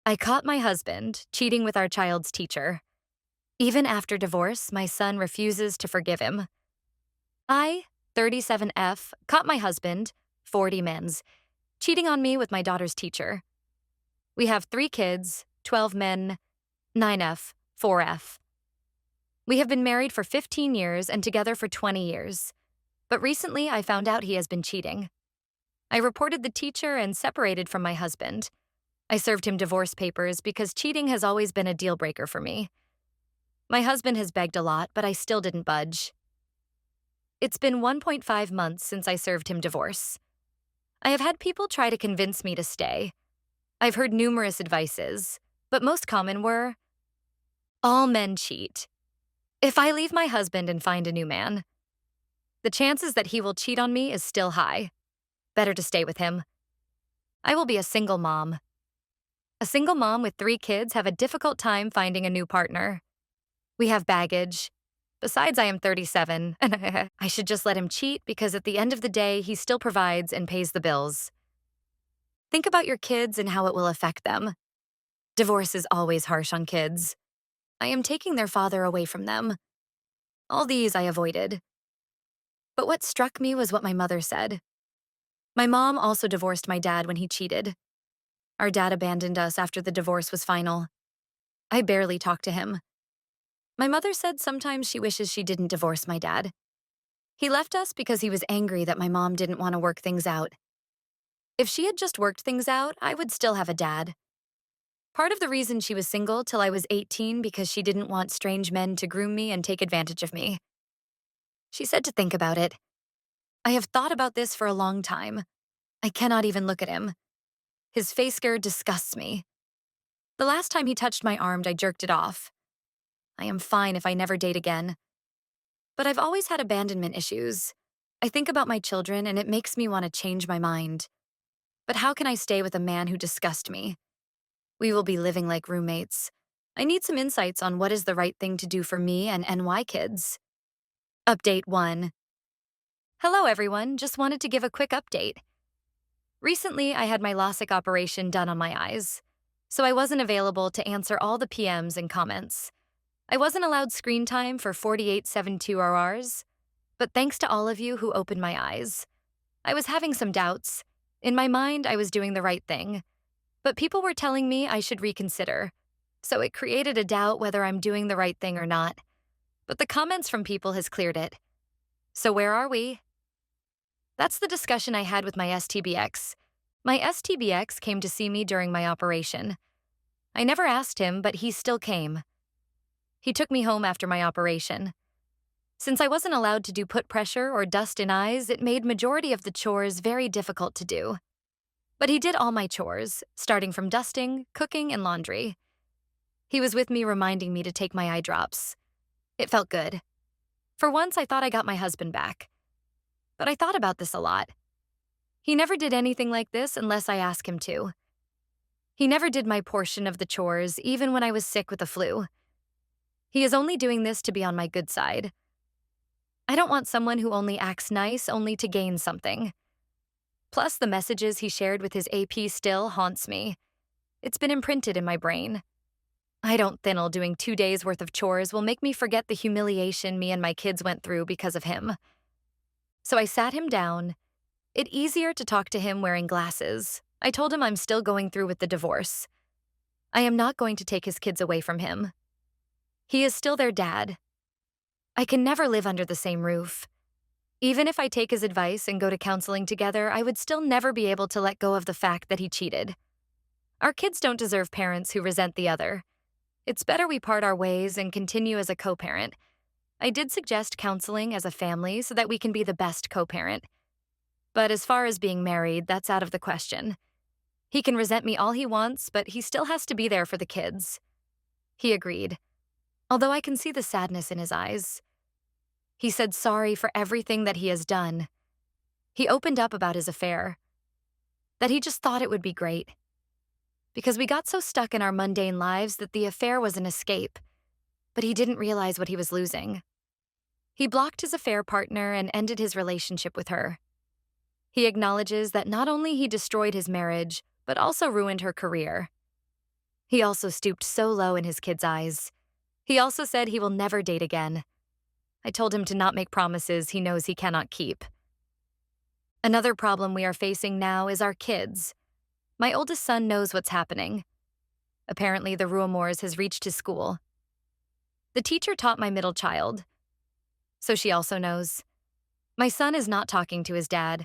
I caught my husband cheating with our child's teacher. Even after divorce, my son refuses to forgive him. I, 37F, caught my husband, 40 men's, cheating on me with my daughter's teacher. We have 3 kids, 12 men, 9F, 4F. We have been married for 15 years and together for 20 years. But recently, I found out he has been cheating. I reported the teacher and separated from my husband. I served him divorce papers because cheating has always been a deal breaker for me. My husband has begged a lot, but I still didn't budge. It's been 1.5 months since I served him divorce. I have had people try to convince me to stay. I've heard numerous advices, but most common were, all men cheat. If I leave my husband and find a new man, the chances that he will cheat on me is still high. Better to stay with him. I will be a single mom. A single mom with 3 kids have a difficult time finding a new partner. We have baggage. Besides, I am 37, and I should just let him cheat because at the end of the day, he still provides and pays the bills. Think about your kids and how it will affect them. Divorce is always harsh on kids. I am taking their father away from them. All these I avoided. But what struck me was what my mother said. My mom also divorced my dad when he cheated. Our dad abandoned us after the divorce was final. I barely talked to him. My mother said sometimes she wishes she didn't divorce my dad. He left us because he was angry that my mom didn't want to work things out. If she had just worked things out, I would still have a dad. Part of the reason she was single till I was 18 because she didn't want strange men to groom me and take advantage of me. She said to think about it. I have thought about this for a long time. I cannot even look at him. His face scare disgusts me. The last time he touched my arm, I jerked it off. I am fine if I never date again. But I've always had abandonment issues. I think about my children and it makes me want to change my mind. But how can I stay with a man who disgusts me? We will be living like roommates. I need some insights on what is the right thing to do for me and NY kids. Update 1. Hello everyone, just wanted to give a quick update. Recently, I had my LASIK operation done on my eyes, so I wasn't available to answer all the PMs and comments. I wasn't allowed screen time for 4872 hours, but thanks to all of you who opened my eyes. I was having some doubts. In my mind, I was doing the right thing, but people were telling me I should reconsider, so it created a doubt whether I'm doing the right thing or not. But the comments from people has cleared it. So where are we? That's the discussion I had with my STBX. My STBX came to see me during my operation. I never asked him, but he still came. He took me home after my operation. Since I wasn't allowed to do put pressure or dust in eyes, it made majority of the chores very difficult to do. But he did all my chores, starting from dusting, cooking, and laundry. He was with me reminding me to take my eye drops. It felt good. For once, I thought I got my husband back. But I thought about this a lot. He never did anything like this unless I asked him to. He never did my portion of the chores, even when I was sick with the flu. He is only doing this to be on my good side. I don't want someone who only acts nice only to gain something. Plus, the messages he shared with his AP still haunts me. It's been imprinted in my brain. I don't think doing 2 days worth of chores will make me forget the humiliation me and my kids went through because of him. So I sat him down. It's easier to talk to him wearing glasses. I told him I'm still going through with the divorce. I am not going to take his kids away from him. He is still their dad. I can never live under the same roof. Even if I take his advice and go to counseling together, I would still never be able to let go of the fact that he cheated. Our kids don't deserve parents who resent the other. It's better we part our ways and continue as a co-parent. I did suggest counseling as a family so that we can be the best co-parent. But as far as being married, that's out of the question. He can resent me all he wants, but he still has to be there for the kids. He agreed, although I can see the sadness in his eyes. He said sorry for everything that he has done. He opened up about his affair, that he just thought it would be great. Because we got so stuck in our mundane lives that the affair was an escape, but he didn't realize what he was losing. He blocked his affair partner and ended his relationship with her. He acknowledges that not only he destroyed his marriage, but also ruined her career. He also stooped so low in his kids' eyes. He also said he will never date again. I told him to not make promises he knows he cannot keep. Another problem we are facing now is our kids. My oldest son knows what's happening. Apparently, the Ruamores has reached his school. The teacher taught my middle child, so she also knows. My son is not talking to his dad.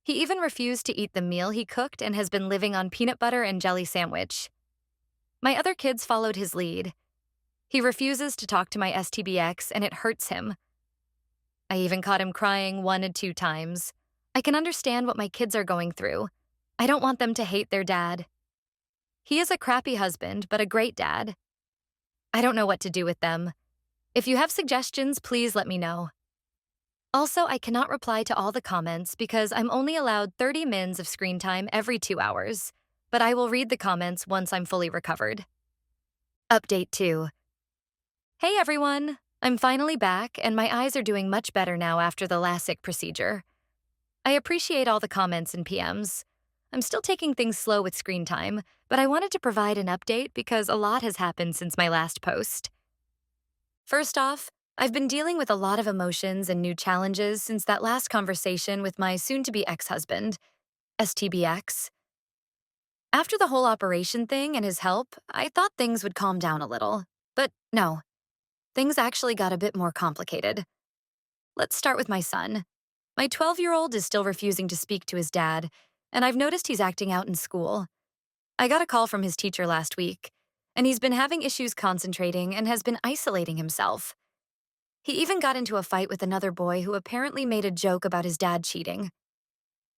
He even refused to eat the meal he cooked and has been living on peanut butter and jelly sandwich. My other kids followed his lead. He refuses to talk to my STBX, and it hurts him. I even caught him crying 1 and 2 times. I can understand what my kids are going through. I don't want them to hate their dad. He is a crappy husband, but a great dad. I don't know what to do with them. If you have suggestions, please let me know. Also, I cannot reply to all the comments because I'm only allowed 30 mins of screen time every 2 hours, but I will read the comments once I'm fully recovered. Update 2. Hey everyone! I'm finally back, and my eyes are doing much better now after the LASIK procedure. I appreciate all the comments and PMs. I'm still taking things slow with screen time, but I wanted to provide an update because a lot has happened since my last post. First off, I've been dealing with a lot of emotions and new challenges since that last conversation with my soon-to-be ex-husband, STBX. After the whole operation thing and his help, I thought things would calm down a little. But no, things actually got a bit more complicated. Let's start with my son. My 12-year-old is still refusing to speak to his dad, and I've noticed he's acting out in school. I got a call from his teacher last week, and he's been having issues concentrating and has been isolating himself. He even got into a fight with another boy who apparently made a joke about his dad cheating.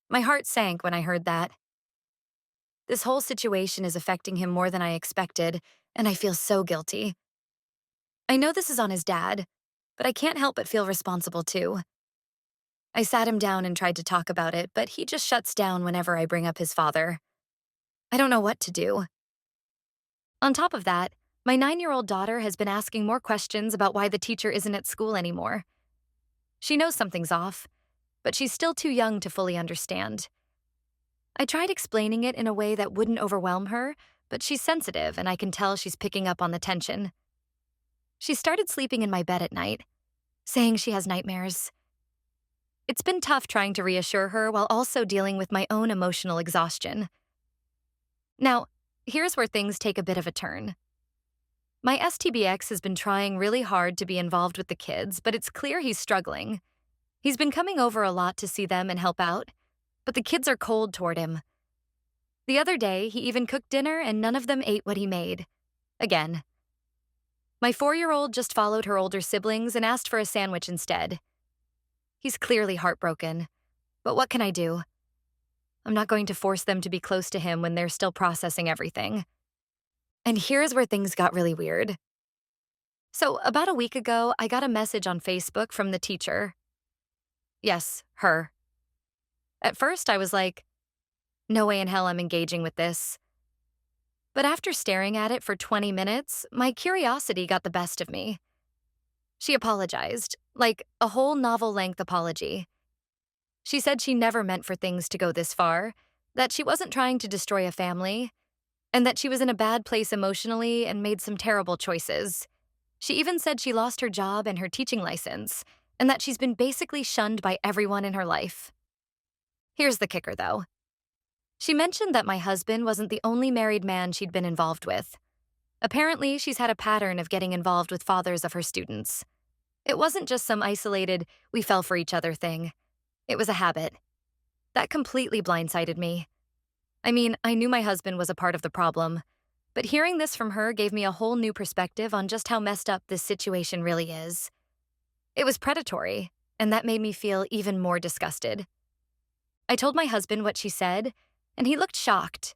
My heart sank when I heard that. This whole situation is affecting him more than I expected, and I feel so guilty. I know this is on his dad, but I can't help but feel responsible too. I sat him down and tried to talk about it, but he just shuts down whenever I bring up his father. I don't know what to do. On top of that, my 9-year-old daughter has been asking more questions about why the teacher isn't at school anymore. She knows something's off, but she's still too young to fully understand. I tried explaining it in a way that wouldn't overwhelm her, but she's sensitive and I can tell she's picking up on the tension. She started sleeping in my bed at night, saying she has nightmares. It's been tough trying to reassure her while also dealing with my own emotional exhaustion. Now, here's where things take a bit of a turn. My STBX has been trying really hard to be involved with the kids, but it's clear he's struggling. He's been coming over a lot to see them and help out, but the kids are cold toward him. The other day, he even cooked dinner and none of them ate what he made. Again. My 4-year-old just followed her older siblings and asked for a sandwich instead. He's clearly heartbroken, but what can I do? I'm not going to force them to be close to him when they're still processing everything. And here's where things got really weird. So, about a week ago, I got a message on Facebook from the teacher. Yes, her. At first, I was like, no way in hell I'm engaging with this. But after staring at it for 20 minutes, my curiosity got the best of me. She apologized, like a whole novel-length apology. She said she never meant for things to go this far, that she wasn't trying to destroy a family, and that she was in a bad place emotionally and made some terrible choices. She even said she lost her job and her teaching license, and that she's been basically shunned by everyone in her life. Here's the kicker, though. She mentioned that my husband wasn't the only married man she'd been involved with. Apparently, she's had a pattern of getting involved with fathers of her students. It wasn't just some isolated, we fell for each other thing. It was a habit. That completely blindsided me. I mean, I knew my husband was a part of the problem, but hearing this from her gave me a whole new perspective on just how messed up this situation really is. It was predatory, and that made me feel even more disgusted. I told my husband what she said, and he looked shocked.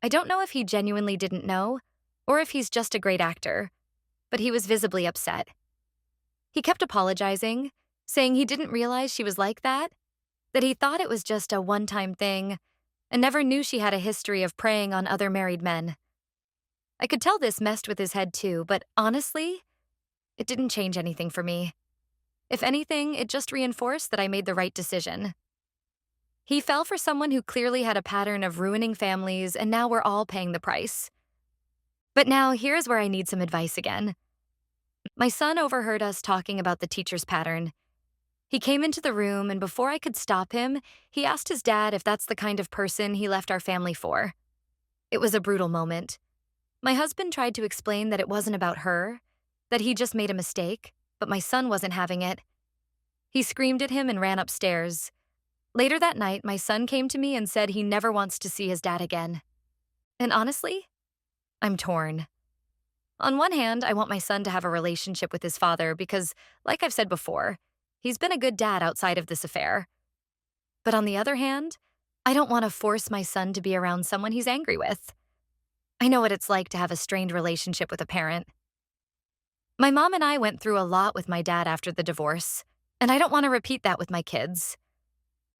I don't know if he genuinely didn't know, or if he's just a great actor, but he was visibly upset. He kept apologizing, saying he didn't realize she was like that he thought it was just a one-time thing, and never knew she had a history of preying on other married men. I could tell this messed with his head too, but honestly, it didn't change anything for me. If anything, it just reinforced that I made the right decision. He fell for someone who clearly had a pattern of ruining families, and now we're all paying the price. But now here's where I need some advice again. My son overheard us talking about the teacher's pattern. He came into the room, and before I could stop him, he asked his dad if that's the kind of person he left our family for. It was a brutal moment. My husband tried to explain that it wasn't about her, that he just made a mistake, but my son wasn't having it. He screamed at him and ran upstairs. Later that night, my son came to me and said he never wants to see his dad again. And honestly, I'm torn. On one hand, I want my son to have a relationship with his father because, like I've said before, he's been a good dad outside of this affair. But on the other hand, I don't want to force my son to be around someone he's angry with. I know what it's like to have a strained relationship with a parent. My mom and I went through a lot with my dad after the divorce, and I don't want to repeat that with my kids.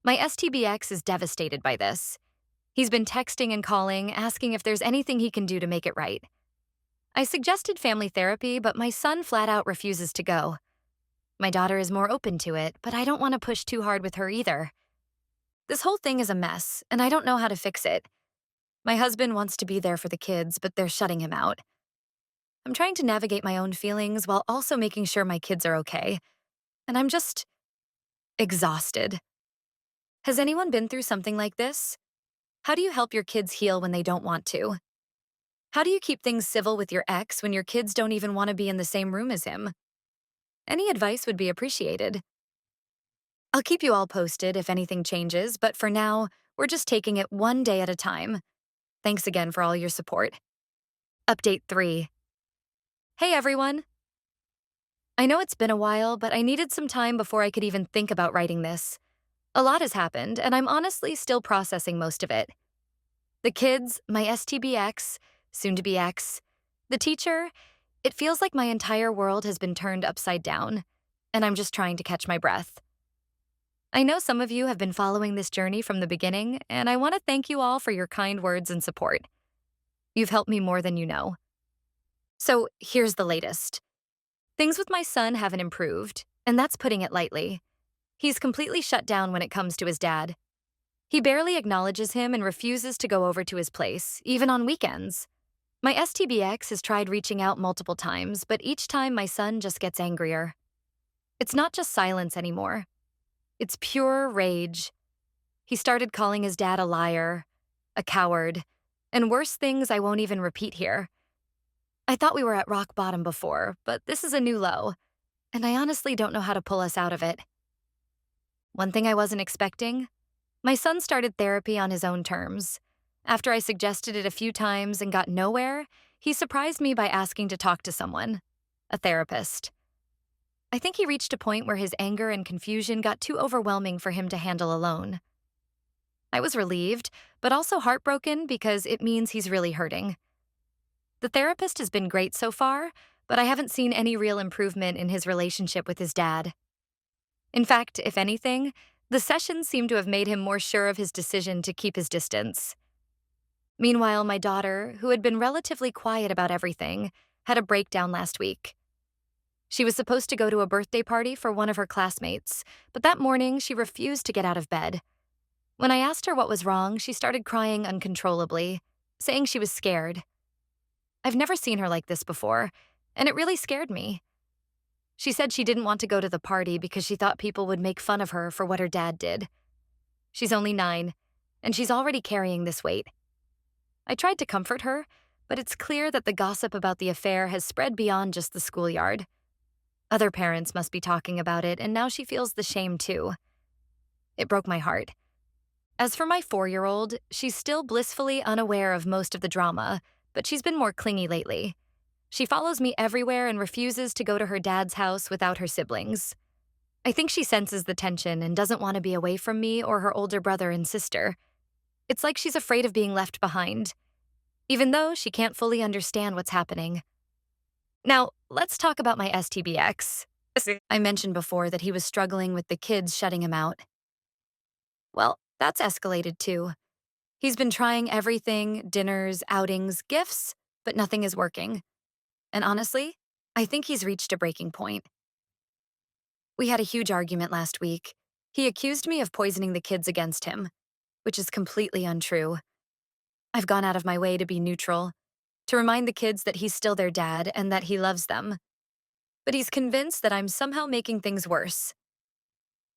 My STBX is devastated by this. He's been texting and calling, asking if there's anything he can do to make it right. I suggested family therapy, but my son flat out refuses to go. My daughter is more open to it, but I don't want to push too hard with her either. This whole thing is a mess, and I don't know how to fix it. My husband wants to be there for the kids, but they're shutting him out. I'm trying to navigate my own feelings while also making sure my kids are okay, and I'm just exhausted. Has anyone been through something like this? How do you help your kids heal when they don't want to? How do you keep things civil with your ex when your kids don't even want to be in the same room as him? Any advice would be appreciated. I'll keep you all posted if anything changes, but for now, we're just taking it one day at a time. Thanks again for all your support. Update 3. Hey everyone! I know it's been a while, but I needed some time before I could even think about writing this. A lot has happened, and I'm honestly still processing most of it. The kids, my STBX, soon to be ex, the teacher, it feels like my entire world has been turned upside down, and I'm just trying to catch my breath. I know some of you have been following this journey from the beginning, and I want to thank you all for your kind words and support. You've helped me more than you know. So here's the latest. Things with my son haven't improved, and that's putting it lightly. He's completely shut down when it comes to his dad. He barely acknowledges him and refuses to go over to his place, even on weekends. My STBX has tried reaching out multiple times, but each time my son just gets angrier. It's not just silence anymore. It's pure rage. He started calling his dad a liar, a coward, and worse things I won't even repeat here. I thought we were at rock bottom before, but this is a new low, and I honestly don't know how to pull us out of it. One thing I wasn't expecting: my son started therapy on his own terms. After I suggested it a few times and got nowhere, he surprised me by asking to talk to someone, a therapist. I think he reached a point where his anger and confusion got too overwhelming for him to handle alone. I was relieved, but also heartbroken because it means he's really hurting. The therapist has been great so far, but I haven't seen any real improvement in his relationship with his dad. In fact, if anything, the sessions seem to have made him more sure of his decision to keep his distance. Meanwhile, my daughter, who had been relatively quiet about everything, had a breakdown last week. She was supposed to go to a birthday party for one of her classmates, but that morning she refused to get out of bed. When I asked her what was wrong, she started crying uncontrollably, saying she was scared. I've never seen her like this before, and it really scared me. She said she didn't want to go to the party because she thought people would make fun of her for what her dad did. She's only 9, and she's already carrying this weight. I tried to comfort her, but it's clear that the gossip about the affair has spread beyond just the schoolyard. Other parents must be talking about it, and now she feels the shame too. It broke my heart. As for my 4-year-old, she's still blissfully unaware of most of the drama, but she's been more clingy lately. She follows me everywhere and refuses to go to her dad's house without her siblings. I think she senses the tension and doesn't want to be away from me or her older brother and sister. It's like she's afraid of being left behind, even though she can't fully understand what's happening. Now, let's talk about my STBX. I mentioned before that he was struggling with the kids shutting him out. Well, that's escalated too. He's been trying everything: dinners, outings, gifts, but nothing is working. And honestly, I think he's reached a breaking point. We had a huge argument last week. He accused me of poisoning the kids against him, which is completely untrue. I've gone out of my way to be neutral. to remind the kids that he's still their dad and that he loves them. But he's convinced that I'm somehow making things worse.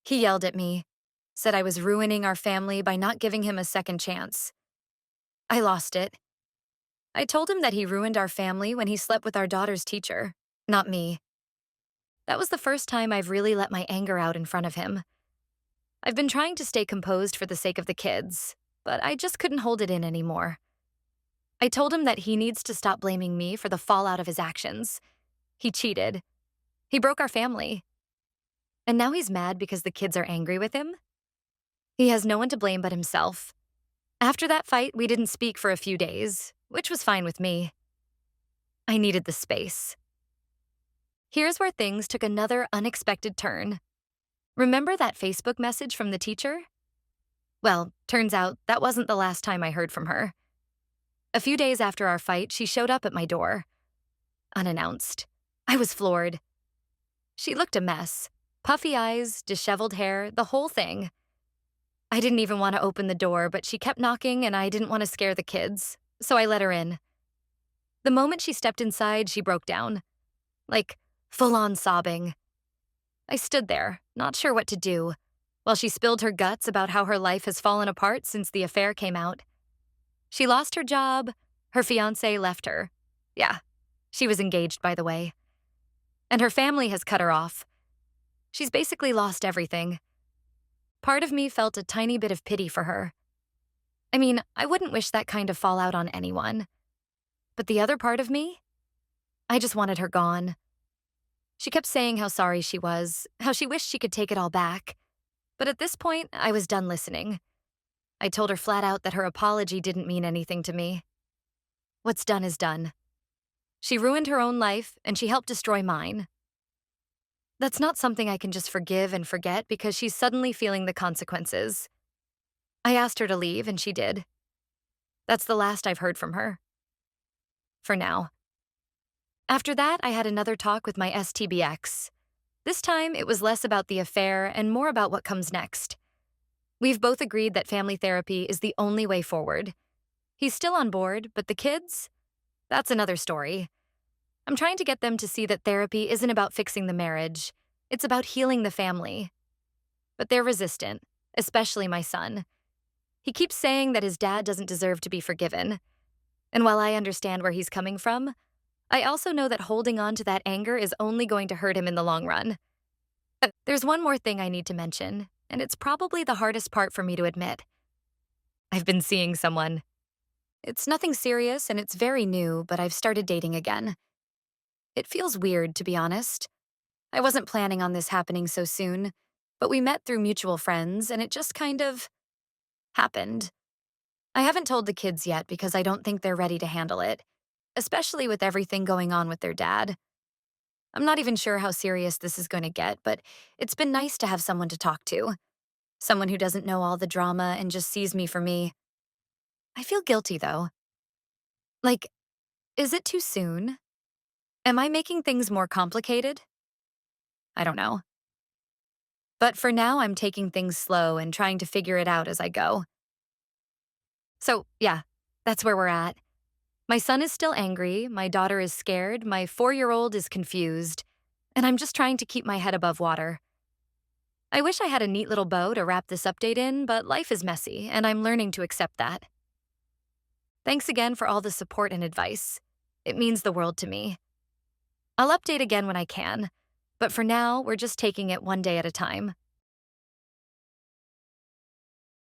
He yelled at me, said I was ruining our family by not giving him a second chance. I lost it. I told him that he ruined our family when he slept with our daughter's teacher, not me. That was the first time I've really let my anger out in front of him. I've been trying to stay composed for the sake of the kids, but I just couldn't hold it in anymore. I told him that he needs to stop blaming me for the fallout of his actions. He cheated. He broke our family. And now he's mad because the kids are angry with him? He has no one to blame but himself. After that fight, we didn't speak for a few days, which was fine with me. I needed the space. Here's where things took another unexpected turn. Remember that Facebook message from the teacher? Well, turns out that wasn't the last time I heard from her. A few days after our fight, she showed up at my door. Unannounced. I was floored. She looked a mess. Puffy eyes, disheveled hair, the whole thing. I didn't even want to open the door, but she kept knocking and I didn't want to scare the kids, so I let her in. The moment she stepped inside, she broke down. Like, full-on sobbing. I stood there, not sure what to do, while she spilled her guts about how her life has fallen apart since the affair came out. She lost her job, her fiancé left her. Yeah, she was engaged, by the way. And her family has cut her off. She's basically lost everything. Part of me felt a tiny bit of pity for her. I mean, I wouldn't wish that kind of fallout on anyone. But the other part of me? I just wanted her gone. She kept saying how sorry she was, how she wished she could take it all back. But at this point, I was done listening. I told her flat out that her apology didn't mean anything to me. What's done is done. She ruined her own life, and she helped destroy mine. That's not something I can just forgive and forget because she's suddenly feeling the consequences. I asked her to leave, and she did. That's the last I've heard from her. For now. After that, I had another talk with my STBX. This time, it was less about the affair and more about what comes next. We've both agreed that family therapy is the only way forward. He's still on board, but the kids? That's another story. I'm trying to get them to see that therapy isn't about fixing the marriage. It's about healing the family. But they're resistant, especially my son. He keeps saying that his dad doesn't deserve to be forgiven. And while I understand where he's coming from, I also know that holding on to that anger is only going to hurt him in the long run. There's one more thing I need to mention, and it's probably the hardest part for me to admit. I've been seeing someone. It's nothing serious and it's very new, but I've started dating again. It feels weird, to be honest. I wasn't planning on this happening so soon, but we met through mutual friends, and it just kind of happened. I haven't told the kids yet because I don't think they're ready to handle it, especially with everything going on with their dad. I'm not even sure how serious this is going to get, but it's been nice to have someone to talk to. Someone who doesn't know all the drama and just sees me for me. I feel guilty, though. Like, is it too soon? Am I making things more complicated? I don't know. But for now, I'm taking things slow and trying to figure it out as I go. So, yeah, that's where we're at. My son is still angry, my daughter is scared, my 4-year-old is confused, and I'm just trying to keep my head above water. I wish I had a neat little bow to wrap this update in, but life is messy, and I'm learning to accept that. Thanks again for all the support and advice. It means the world to me. I'll update again when I can, but for now, we're just taking it one day at a time.